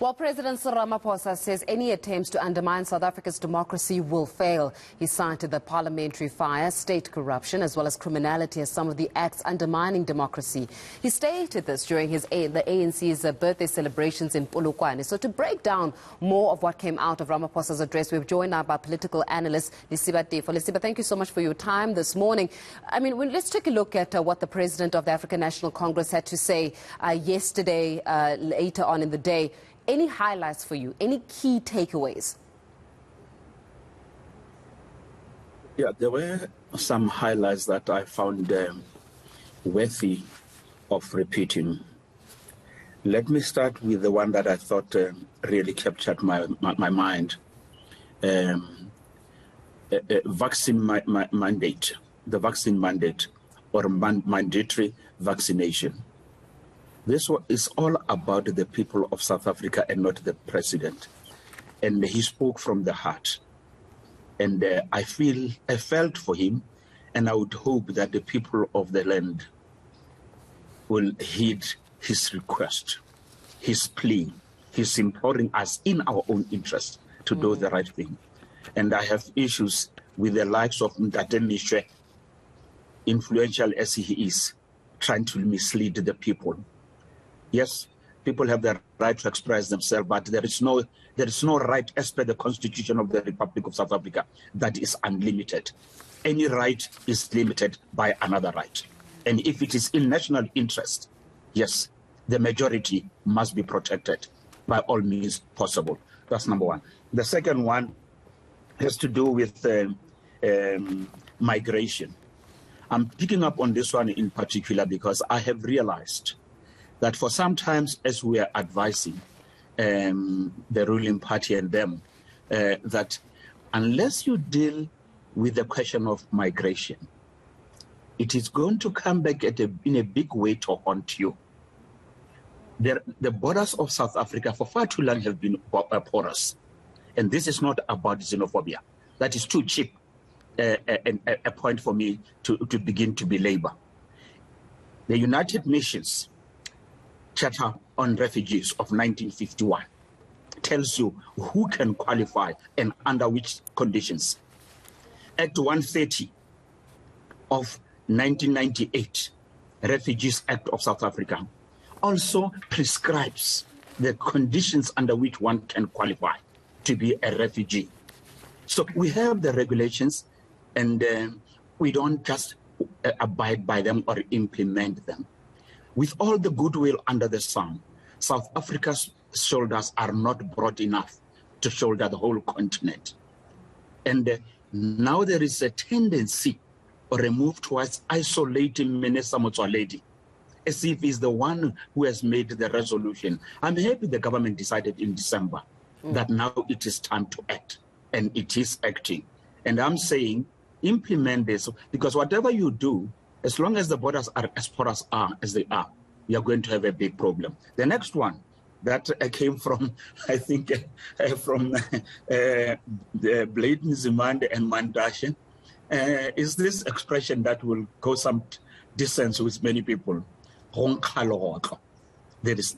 Well, President Cyril Ramaphosa says any attempts to undermine South Africa's democracy will fail. He cited the parliamentary fire, state corruption, as well as criminality as some of the acts undermining democracy. He stated this during the ANC's birthday celebrations in Polokwane. So to break down more of what came out of Ramaphosa's address, we've joined now by political analyst Lesiba Teffo. Lesiba, thank you so much for your time this morning. I mean, let's take a look at what the president of the African National Congress had to say yesterday, later on in the day. Any highlights for you? Any key takeaways? Yeah, there were some highlights that I found worthy of repeating. Let me start with the one that I thought really captured my mind. Vaccine mandate, the vaccine mandate or mandatory vaccination. This is all about the people of South Africa and not the president. And he spoke from the heart. And I felt for him, and I would hope that the people of the land will heed his request, his plea. He's imploring us in our own interest to do the right thing. And I have issues with the likes of Mshwe, influential as he is, trying to mislead the people. Yes, people have the right to express themselves, but there is no right as per the Constitution of the Republic of South Africa that is unlimited. Any right is limited by another right. And if it is in national interest, yes, the majority must be protected by all means possible. That's number one. The second one has to do with migration. I'm picking up on this one in particular because I have realized that for some times, as we are advising the ruling party and them, that unless you deal with the question of migration, it is going to come back in a big way to haunt you. The borders of South Africa for far too long have been porous. And this is not about xenophobia. That is too cheap a point for me to begin to belabor. The United Nations Charter on Refugees of 1951 tells you who can qualify and under which conditions. Act 130 of 1998, Refugees Act of South Africa, also prescribes the conditions under which one can qualify to be a refugee. So we have the regulations, and we don't just abide by them or implement them. With all the goodwill under the sun, South Africa's shoulders are not broad enough to shoulder the whole continent. And now there is a tendency or a move towards isolating Minister Motsoaledi, as if he's the one who has made the resolution. I'm happy the government decided in December that now it is time to act, and it is acting. And I'm saying implement this, because whatever you do, as long as the borders are as porous as they are, we are going to have a big problem. The next one that came from, I think, from the Bladen Zimande and Mandashe, is this expression that will cause some dissonance with many people. There is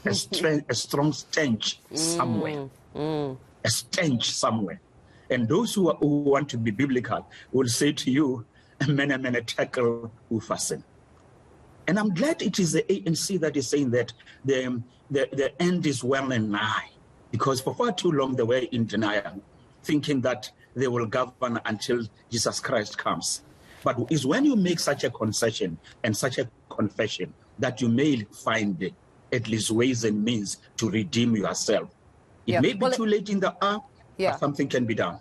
a strong stench somewhere, a stench somewhere. And those who want to be biblical will say to you, many tackle who fasten. And I'm glad it is the ANC that is saying that the end is well and nigh, because for far too long they were in denial, thinking that they will govern until Jesus Christ comes. But it's when you make such a concession and such a confession that you may find at least ways and means to redeem yourself. It may be too late in the hour, but something can be done.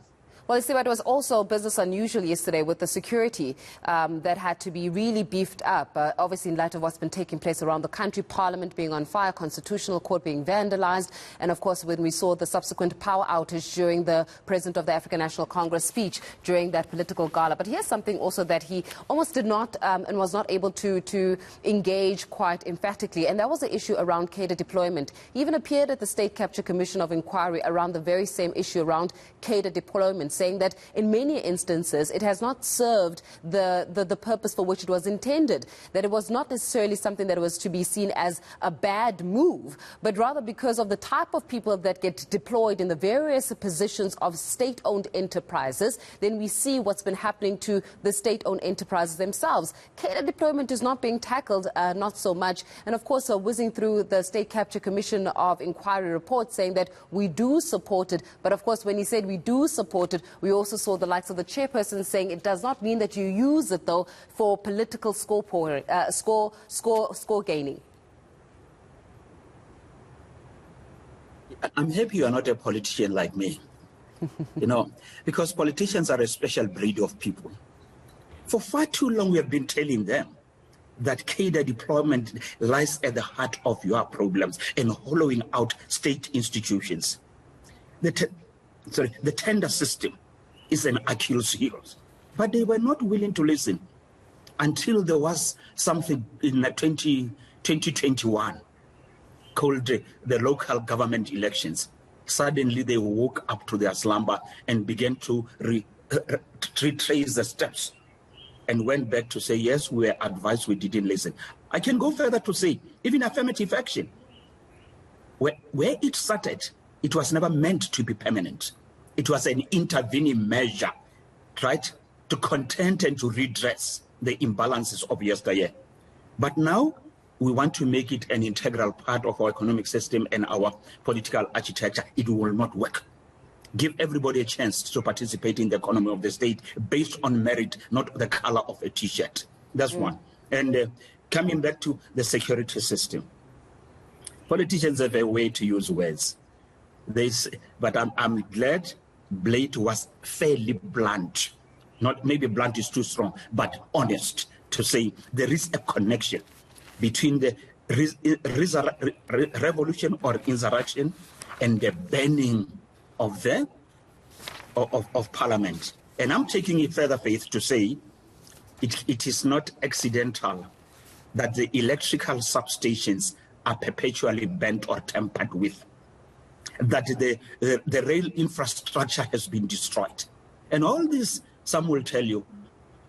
Well, Lesiba, it was also business unusual yesterday with the security that had to be really beefed up, obviously in light of what's been taking place around the country, Parliament being on fire, Constitutional Court being vandalized, and of course when we saw the subsequent power outage during the President of the African National Congress speech during that political gala. But here's something also that he almost did not and was not able to engage quite emphatically, and that was the issue around cadre deployment. He even appeared at the State Capture Commission of Inquiry around the very same issue around cadre deployment, saying that in many instances it has not served the purpose for which it was intended, that it was not necessarily something that was to be seen as a bad move, but rather because of the type of people that get deployed in the various positions of state-owned enterprises. Then we see what's been happening to the state-owned enterprises themselves. Cadre deployment is not being tackled, not so much. And of course, whizzing through the State Capture Commission of Inquiry report saying that we do support it. But of course, when he said we do support it, we also saw the likes of the chairperson saying it does not mean that you use it, though, for political score gaining. I'm happy you are not a politician like me, because politicians are a special breed of people. For far too long, we have been telling them that cadre deployment lies at the heart of your problems and hollowing out state institutions. The tender system is an Achilles heel. But they were not willing to listen until there was something in 2021 called the local government elections. Suddenly they woke up to their slumber and began to retrace the steps and went back to say, yes, we were advised, we didn't listen. I can go further to say, even affirmative action, where it started, it was never meant to be permanent. It was an intervening measure, right, to contend and to redress the imbalances of yesteryear. But now we want to make it an integral part of our economic system and our political architecture. It will not work. Give everybody a chance to participate in the economy of the state based on merit, not the color of a T-shirt. That's one. And coming back to the security system, politicians have a way to use words. But I'm glad Blade was fairly blunt. Not maybe blunt is too strong, but honest to say there is a connection between the revolution or insurrection and the burning of Parliament. And I'm taking it further, Faith, to say it is not accidental that the electrical substations are perpetually bent or tampered with, that the rail infrastructure has been destroyed. And all this, some will tell you,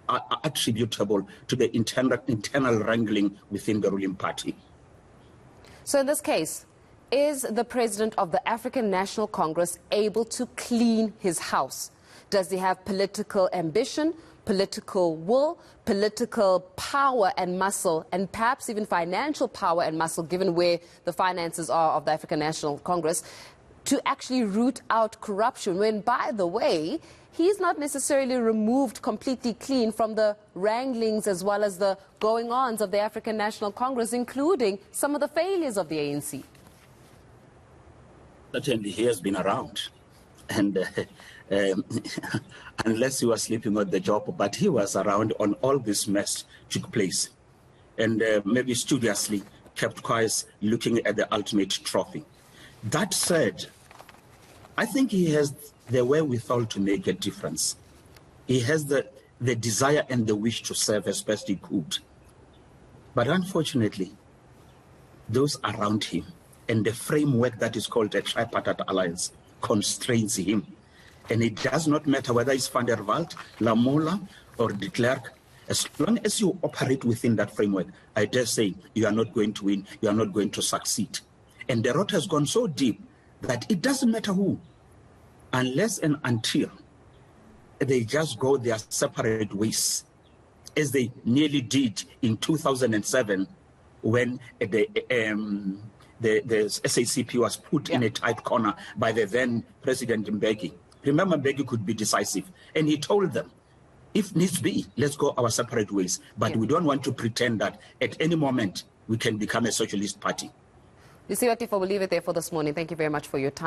are attributable to the internal wrangling within the ruling party. So in this case, is the president of the African National Congress able to clean his house? Does he have political ambition, political will, political power and muscle, and perhaps even financial power and muscle, given where the finances are of the African National Congress, to actually root out corruption, when, by the way, he's not necessarily removed completely clean from the wranglings as well as the going-ons of the African National Congress, including some of the failures of the ANC? Certainly, he has been around. And unless he was sleeping on the job, but he was around on all this mess took place. And maybe studiously kept quiet, looking at the ultimate trophy. That said, I think he has the wherewithal to make a difference. He has the desire and the wish to serve as best he could. But unfortunately, those around him and the framework that is called a tripartite alliance constrains him. And it does not matter whether it's Van der Walt, Lamola, or de Klerk. As long as you operate within that framework, I dare say you are not going to win, you are not going to succeed. And the rot has gone so deep that it doesn't matter who, unless and until they just go their separate ways, as they nearly did in 2007 when the SACP was put in a tight corner by the then President Mbeki. Remember, Mbeki could be decisive. And he told them, if needs be, let's go our separate ways. But we don't want to pretend that at any moment we can become a socialist party. Lesiba Teffo, we'll leave it there for this morning. Thank you very much for your time.